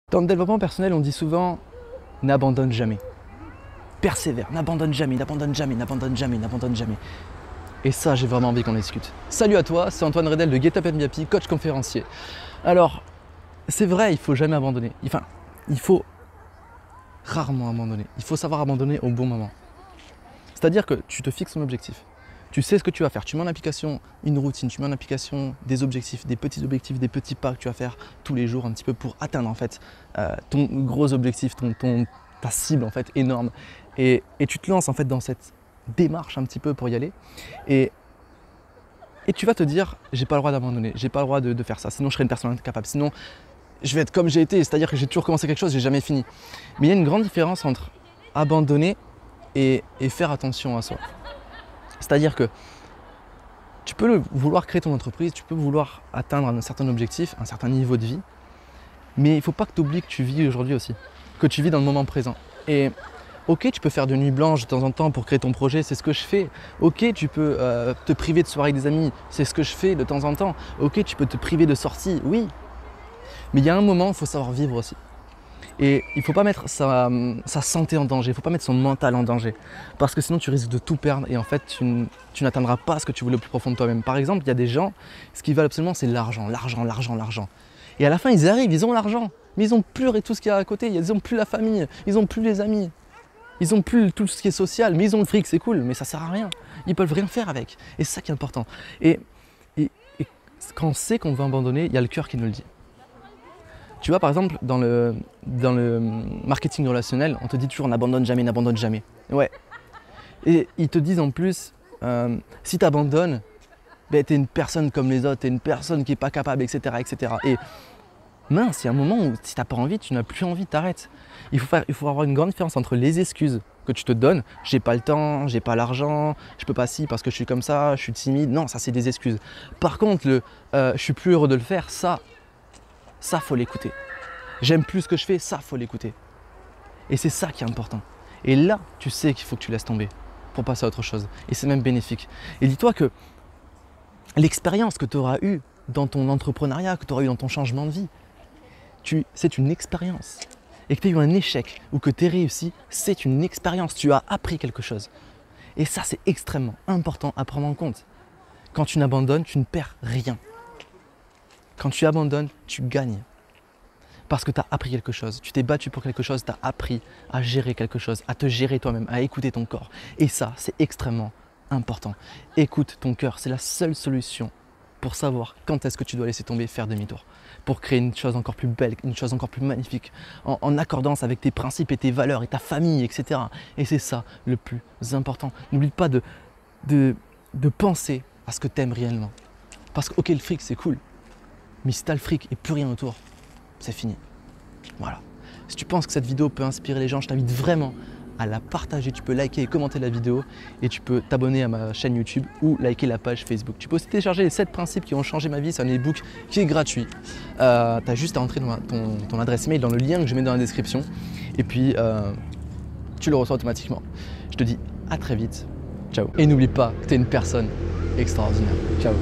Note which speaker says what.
Speaker 1: Dans le développement personnel, on dit souvent « n'abandonne jamais ». Persévère, n'abandonne jamais, n'abandonne jamais, n'abandonne jamais, n'abandonne jamais. Et ça, j'ai vraiment envie qu'on discute. Salut à toi, c'est Antoine Redel de Get Up and Be Happy, coach conférencier. Alors, c'est vrai, il faut jamais abandonner. Enfin, il faut rarement abandonner. Il faut savoir abandonner au bon moment. C'est-à-dire que tu te fixes un objectif. Tu sais ce que tu vas faire, tu mets en application une routine, tu mets en application des objectifs, des petits pas que tu vas faire tous les jours un petit peu pour atteindre en fait ton gros objectif, ta cible en fait énorme. Et tu te lances en fait dans cette démarche un petit peu pour y aller. Et tu vas te dire, j'ai pas le droit d'abandonner, j'ai pas le droit de faire ça, sinon je serai une personne incapable, sinon je vais être comme j'ai été, c'est-à-dire que j'ai toujours commencé quelque chose, j'ai jamais fini. Mais il y a une grande différence entre abandonner et faire attention à soi. C'est-à-dire que tu peux vouloir créer ton entreprise, tu peux vouloir atteindre un certain objectif, un certain niveau de vie, mais il ne faut pas que tu oublies que tu vis aujourd'hui aussi, que tu vis dans le moment présent. Et ok, tu peux faire de nuit blanche de temps en temps pour créer ton projet, c'est ce que je fais. Ok, tu peux te priver de soirée avec des amis, c'est ce que je fais de temps en temps. Ok, tu peux te priver de sorties, oui. Mais il y a un moment, il faut savoir vivre aussi. Et il ne faut pas mettre sa santé en danger, il ne faut pas mettre son mental en danger. Parce que sinon tu risques de tout perdre et en fait tu n'atteindras pas ce que tu voulais au plus profond de toi-même. Par exemple, il y a des gens, ce qu'ils veulent absolument c'est l'argent, l'argent, l'argent, l'argent. Et à la fin ils arrivent, ils ont l'argent, mais ils n'ont plus tout ce qu'il y a à côté, ils n'ont plus la famille, ils n'ont plus les amis. Ils n'ont plus tout ce qui est social, mais ils ont le fric, c'est cool, mais ça ne sert à rien. Ils ne peuvent rien faire avec. Et c'est ça qui est important. Et quand on sait qu'on veut abandonner, il y a le cœur qui nous le dit. Tu vois, par exemple, dans le marketing relationnel, on te dit toujours n'abandonne jamais, n'abandonne jamais. Ouais. Et ils te disent en plus, si tu abandonnes, ben, tu es une personne comme les autres, tu es une personne qui n'est pas capable, etc., etc. Et mince, il y a un moment où si tu n'as pas envie, tu n'as plus envie, t'arrêtes. Il faut avoir une grande différence entre les excuses que tu te donnes, j'ai pas le temps, j'ai pas l'argent, je peux pas ci parce que je suis comme ça, je suis timide. Non, ça c'est des excuses. Par contre, je suis plus heureux de le faire, ça faut l'écouter. J'aime plus ce que je fais, ça faut l'écouter. Et c'est ça qui est important. Et là, tu sais qu'il faut que tu laisses tomber pour passer à autre chose. Et c'est même bénéfique. Et dis-toi que l'expérience que tu auras eue dans ton entrepreneuriat, que tu auras eue dans ton changement de vie, c'est une expérience. Et que tu aies eu un échec ou que tu aies réussi, c'est une expérience. Tu as appris quelque chose. Et ça, c'est extrêmement important à prendre en compte. Quand tu n'abandonnes, tu ne perds rien. Quand tu abandonnes, tu gagnes. Parce que tu as appris quelque chose, tu t'es battu pour quelque chose, tu as appris à gérer quelque chose, à te gérer toi-même, à écouter ton corps. Et ça, c'est extrêmement important. Écoute ton cœur, c'est la seule solution pour savoir quand est-ce que tu dois laisser tomber, faire demi-tour. Pour créer une chose encore plus belle, une chose encore plus magnifique, en accordance avec tes principes et tes valeurs et ta famille, etc. Et c'est ça le plus important. N'oublie pas de penser à ce que tu aimes réellement. Parce que ok, le fric, c'est cool. Mais si tu as le fric et plus rien autour, c'est fini. Voilà. Si tu penses que cette vidéo peut inspirer les gens, je t'invite vraiment à la partager. Tu peux liker et commenter la vidéo et tu peux t'abonner à ma chaîne YouTube ou liker la page Facebook. Tu peux aussi télécharger les 7 principes qui ont changé ma vie. C'est un e-book qui est gratuit. Tu as juste à entrer ton adresse mail dans le lien que je mets dans la description et puis tu le reçois automatiquement. Je te dis à très vite. Ciao. Et n'oublie pas que tu es une personne extraordinaire. Ciao.